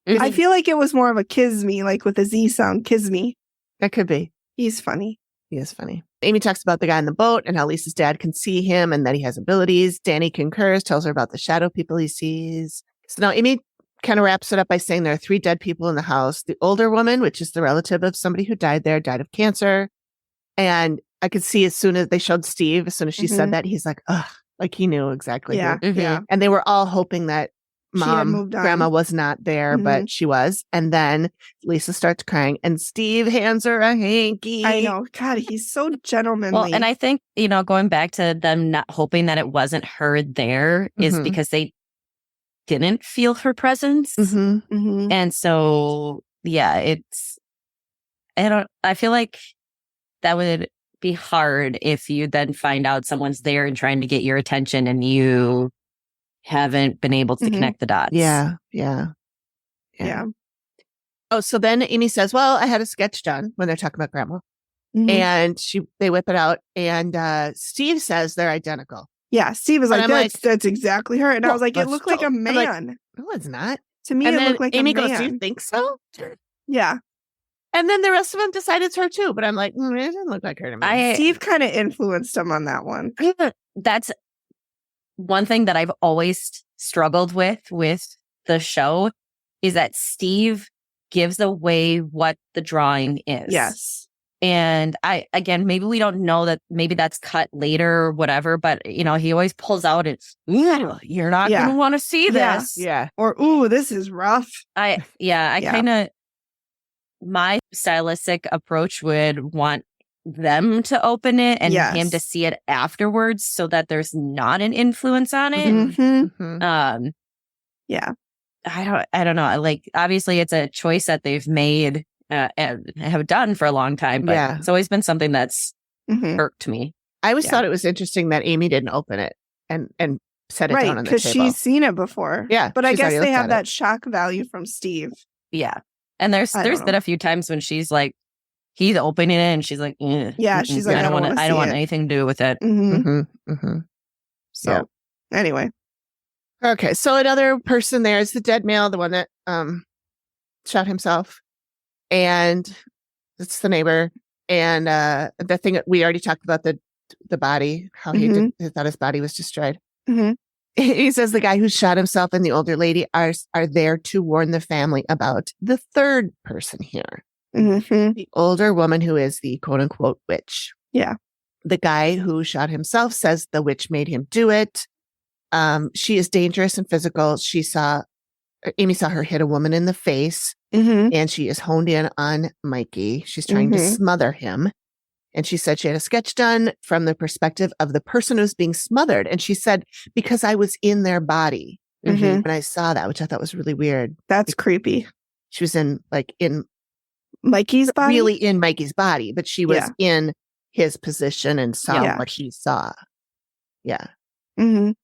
I feel like it was more of a kiss me, like with a Z sound, kiss me. That could be. He's funny. He is funny. Amy talks about the guy in the boat and how Lisa's dad can see him and that he has abilities. Danny concurs, tells her about the shadow people he sees. So now Amy kind of wraps it up by saying there are 3 dead people in the house. The older woman, which is the relative of somebody who died there, died of cancer. And I could see as soon as they showed Steve, as soon as she said that, he's like, ugh, like he knew exactly. Yeah. And they were all hoping that Mom, grandma was not there, but she was. And then Lisa starts crying and Steve hands her a hanky. I know. God, he's so gentlemanly. Well, and I think, going back to them not hoping that it wasn't her there is because they didn't feel her presence. And so, I feel like that would be hard if you then find out someone's there and trying to get your attention and you haven't been able to connect the dots. Yeah. Oh, so then Amy says, well, I had a sketch done when they're talking about grandma. And they whip it out. And Steve says they're identical. Yeah, Steve was like, that's exactly her. And I was like, it looked like a man. Like, no, it's not. To me, it looked like Amy a man. goes, do you think so? Yeah. And then the rest of them decide it's her too. But I'm like, it doesn't look like her to me. Steve kind of influenced him on that one. That's one thing that I've always struggled with the show is that Steve gives away what the drawing is. Yes. And maybe we don't know that, maybe that's cut later or whatever, but he always pulls out you're not going to want to see this. Yeah. Or, ooh, this is rough. I kind of, my stylistic approach would want them to open it and him to see it afterwards so that there's not an influence on it. Yeah. I don't know. Like, obviously it's a choice that they've made and have done for a long time, but it's always been something that's irked me. I always thought it was interesting that Amy didn't open it and set it down on the table. Because she's seen it before. Yeah. But I guess they have that shock value from Steve. Yeah. And there's been a few times when she's like, he's opening it and she's like, yeah, she's like, I don't want anything to do with it. So anyway. Okay. So another person there is the dead male, the one that shot himself. And it's the neighbor. And the thing we already talked about, the body, how he thought his body was destroyed. He says the guy who shot himself and the older lady are there to warn the family about the third person here. The older woman who is the quote unquote witch. Yeah. The guy who shot himself says the witch made him do it. She is dangerous and physical. Amy saw her hit a woman in the face and she is honed in on Mikey. She's trying to smother him. And she said she had a sketch done from the perspective of the person who's being smothered. And she said, because I was in their body when I saw that, which I thought was really weird. That's creepy. She was in Mikey's body? Really in Mikey's body, but she was in his position and saw what he saw. Yeah. And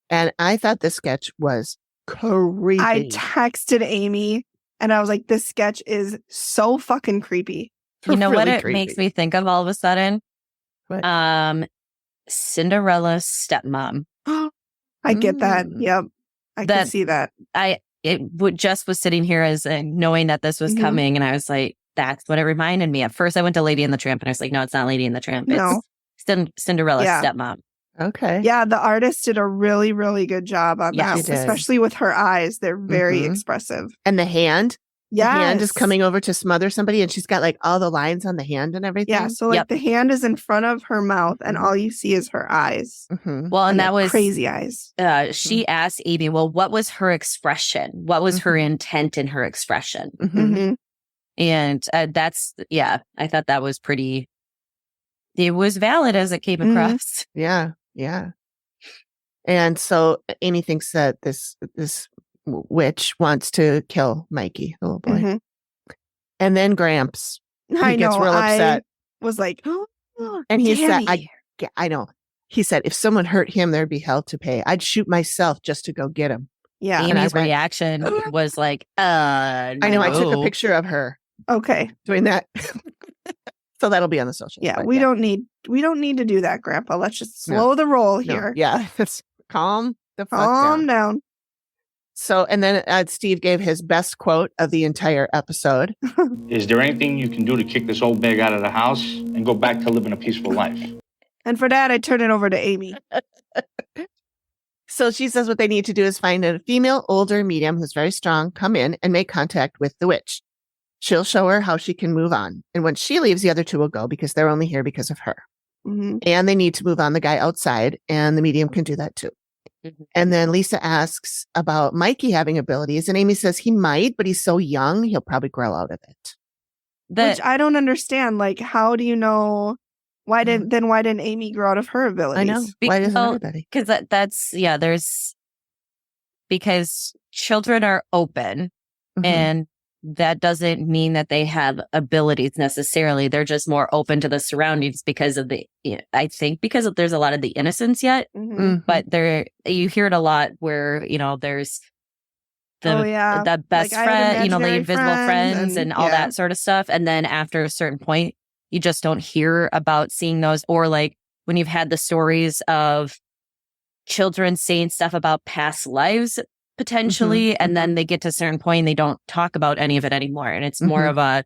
I thought this sketch was creepy. I texted Amy and I was like, this sketch is so fucking creepy. You know really what it creepy. makes me think of all of a sudden? What? Cinderella's stepmom. I get that. Yep. I can see that. Just was sitting here as knowing that this was coming, and I was like, that's what it reminded me. At first, I went to Lady and the Tramp, and I was like, no, it's not Lady and the Tramp. No. It's Cinderella's Yeah. stepmom. Okay. Yeah, the artist did a really, really good job on Yes, that, she did. especially with her eyes. They're very Mhm. expressive. And the hand. Yeah, The hand is coming over to smother somebody, and she's got like all the lines on the hand and everything. Yeah, so like the hand is in front of her mouth, and all you see is her eyes. Mhm. Well, and that was crazy eyes. She asked Amy, well, what was her expression? What was her intent in her expression? Mhm. And that's, I thought that was pretty, it was valid as it came across. Yeah. Yeah. And so Amy thinks that this witch wants to kill Mikey, the little boy. Mhm. And then Gramps, I he gets know, real upset. I was like, And he said, Danny. I know. He said, if someone hurt him, there'd be hell to pay. I'd shoot myself just to go get him. Yeah. And I Amy's went, reaction was like, I know. I took a no. picture of her Okay. doing that. So that'll be on the social. Yeah, we don't need to do that, Grandpa. Let's just slow the roll here. Yeah. Calm the fuck Calm down. So, and then Steve gave his best quote of the entire episode. Is there anything you can do to kick this old bag out of the house and go back to living a peaceful life? And for that, I turn it over to Amy. So she says what they need to do is find a female, older medium who's very strong, come in and make contact with the witch. She'll show her how she can move on. And when she leaves, the other two will go because they're only here because of her. Mm-hmm. And they need to move on the guy outside, and the medium can do that too. Mm-hmm. And then Lisa asks about Mikey having abilities, and Amy says he might, but he's so young, he'll probably grow out of it. Which I don't understand. Like, how do you know? Why didn't Amy grow out of her abilities? I know. Why doesn't everybody? Because because children are open, and that doesn't mean that they have abilities necessarily. They're just more open to the surroundings because of there's a lot of the innocence yet, but you hear it a lot where, there's the best like, friend, the invisible friends and all yeah. that sort of stuff. And then after a certain point, you just don't hear about seeing those, or like when you've had the stories of children saying stuff about past lives potentially, and then they get to a certain point and they don't talk about any of it anymore. And it's more of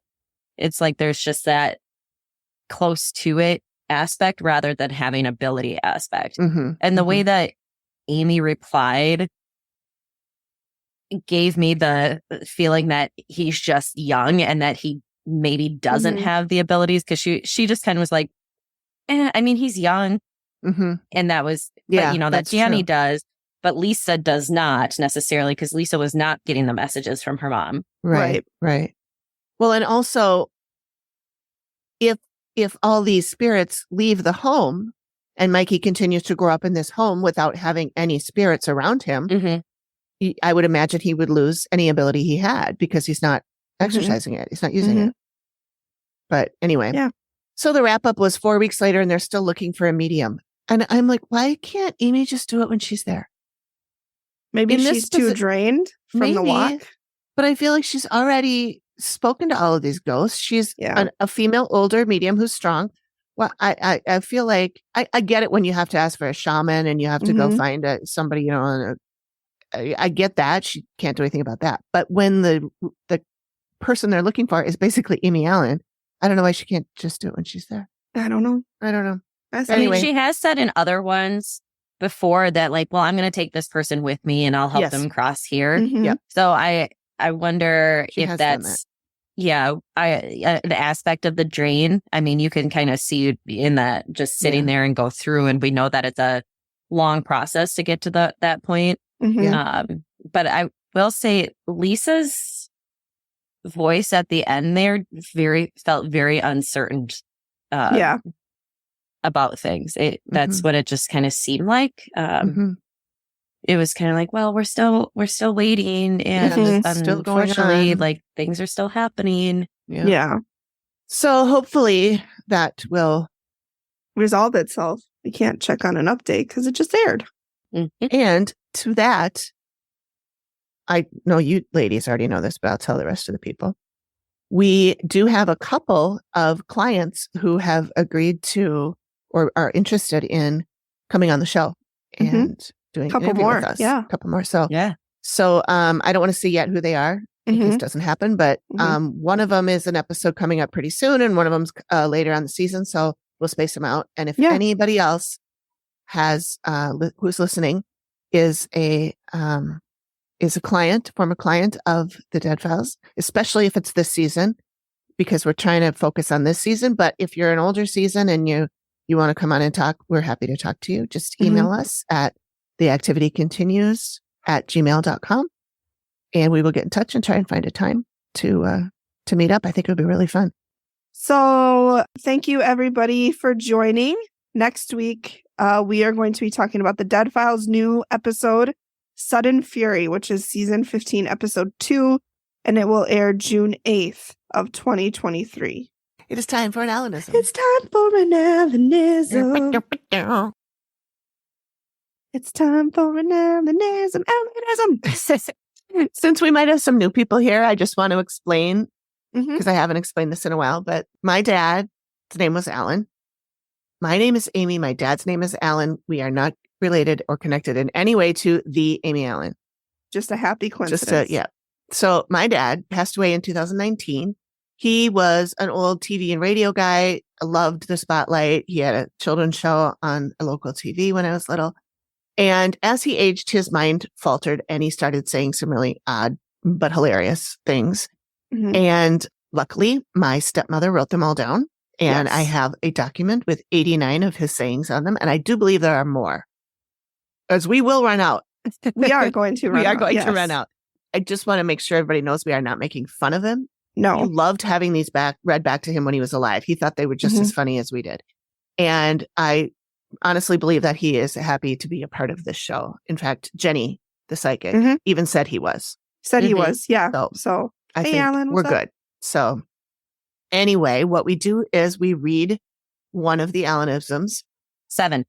it's like there's just that close to it aspect rather than having ability aspect. And the way that Amy replied gave me the feeling that he's just young and that he maybe doesn't have the abilities, because she just kind of was like, I mean, he's young. And that was, that Danny does. But Lisa does not necessarily, because Lisa was not getting the messages from her mom. Right. Well, and also, if all these spirits leave the home and Mikey continues to grow up in this home without having any spirits around him, I would imagine he would lose any ability he had because he's not exercising it. He's not using it. But anyway. Yeah. So the wrap up was 4 weeks later and they're still looking for a medium. And I'm like, why can't Amy just do it when she's there? Maybe she's too drained from the walk. But I feel like she's already spoken to all of these ghosts. She's a female, older medium who's strong. Well, I feel like I get it when you have to ask for a shaman and you have to go find somebody, I get that. She can't do anything about that. But when the person they're looking for is basically Amy Allen, I don't know why she can't just do it when she's there. I don't know. Anyway. She has said in other ones before that, like, well, I'm going to take this person with me and I'll help them cross here. Yep. So I wonder if that's, an aspect of the drain. I mean, you can kind of see in that just sitting there and go through, and we know that it's a long process to get to that point. But I will say Lisa's voice at the end there felt very uncertain. About things. That's what it just kind of seemed like. It was kind of like, well, we're still waiting, and unfortunately, like, things are still happening. Yeah. So hopefully that will resolve itself. We can't check on an update because it just aired. And to that, I know you ladies already know this, but I'll tell the rest of the people. We do have a couple of clients who have agreed to or are interested in coming on the show. And doing Couple an interview more, with us. yeah. A couple more. So, Yeah. so I don't want to say yet who they are in case Mhm. it doesn't happen, but one of them is an episode coming up pretty soon, and one of them's later on the season. So we'll space them out. And if Yeah. anybody else has who's listening is a client, former client of the Dead Files, especially if it's this season, because we're trying to focus on this season. But if you're an older season and you want to come on and talk, we're happy to talk to you. Just email us at theactivitycontinues@gmail.com, and we will get in touch and try and find a time to meet up. I think it would be really fun. So thank you everybody for joining. Next week, we are going to be talking about the Dead Files new episode, Sudden Fury, which is season 15, episode 2, and it will air June 8th of 2023. It is time for an Alanism. It's time for an Alanism. It's time for an Alanism. Alanism. Since we might have some new people here, I just want to explain, because I haven't explained this in a while, but my dad's name was Alan. My name is Amy. My dad's name is Alan. We are not related or connected in any way to the Amy Allen. Just a happy coincidence. Yeah. So my dad passed away in 2019. He was an old TV and radio guy, loved the spotlight. He had a children's show on a local TV when I was little. And as he aged, his mind faltered and he started saying some really odd but hilarious things. And luckily, my stepmother wrote them all down. And I have a document with 89 of his sayings on them. And I do believe there are more, as we will run out. We are going to run out. We are going to run out. I just want to make sure everybody knows we are not making fun of him. No. He loved having these read back to him when he was alive. He thought they were just as funny as we did. And I honestly believe that he is happy to be a part of this show. In fact, Jenny, the psychic, even said he was. He was, yeah. So I hey, think Alan, we're what's up? good. So anyway, what we do is we read one of the Alanisms. 7.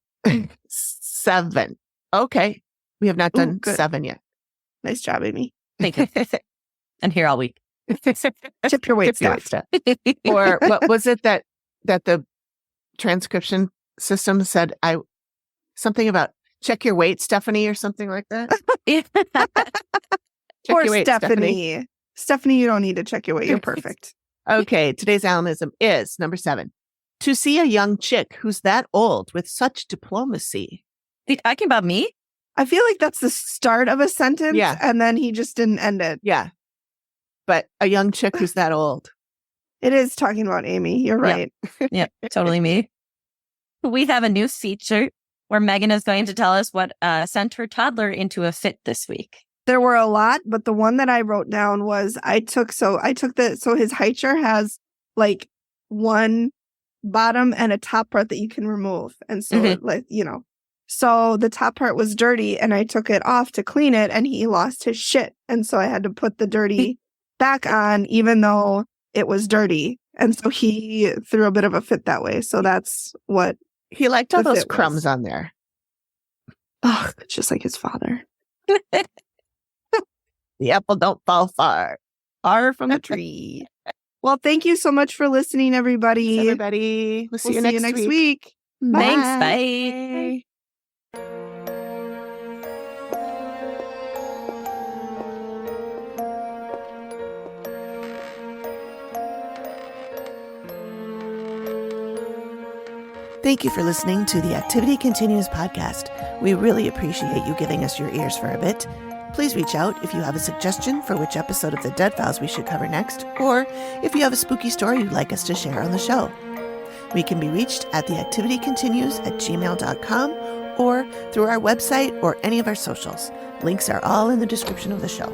7. Okay. We have not done 7 yet. Nice job, Amy. Thank you. And here all week. Tip your weight stuff. Or what was it that the transcription system said? Something about check your weight, Stephanie, or something like that. Poor Stephanie. Stephanie, you don't need to check your weight. You're perfect. Okay, today's Alanism is number 7. To see a young chick who's that old with such diplomacy. Are you talking about me? I feel like that's the start of a sentence. Yeah. And then he just didn't end it. Yeah. But a young chick who's that old. It is talking about Amy. You're right. Yep, totally me. We have a new feature where Megan is going to tell us what sent her toddler into a fit this week. There were a lot, but the one that I wrote down was so his high chair has like one bottom and a top part that you can remove. And so so the top part was dirty and I took it off to clean it and he lost his shit. And so I had to put the dirty back on even though it was dirty. And so he threw a bit of a fit that way. So that's what he liked, all those crumbs on there. Oh, it's just like his father. The apple don't fall far from the tree. Well, thank you so much for listening, everybody. Thanks, everybody. We'll see you next week. Thanks. Bye. Thank you for listening to the Activity Continues podcast. We really appreciate you giving us your ears for a bit. Please reach out if you have a suggestion for which episode of the Dead Files we should cover next, or if you have a spooky story you'd like us to share on the show. We can be reached at theactivitycontinues@gmail.com or through our website or any of our socials. Links are all in the description of the show.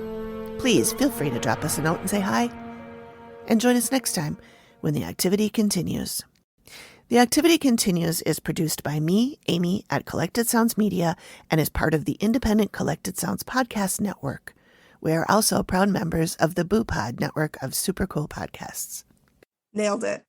Please feel free to drop us a note and say hi. And join us next time when the activity continues. The Activity Continues is produced by me, Amy, at Collected Sounds Media and is part of the independent Collected Sounds podcast network. We are also proud members of the Boo Pod network of super cool podcasts. Nailed it.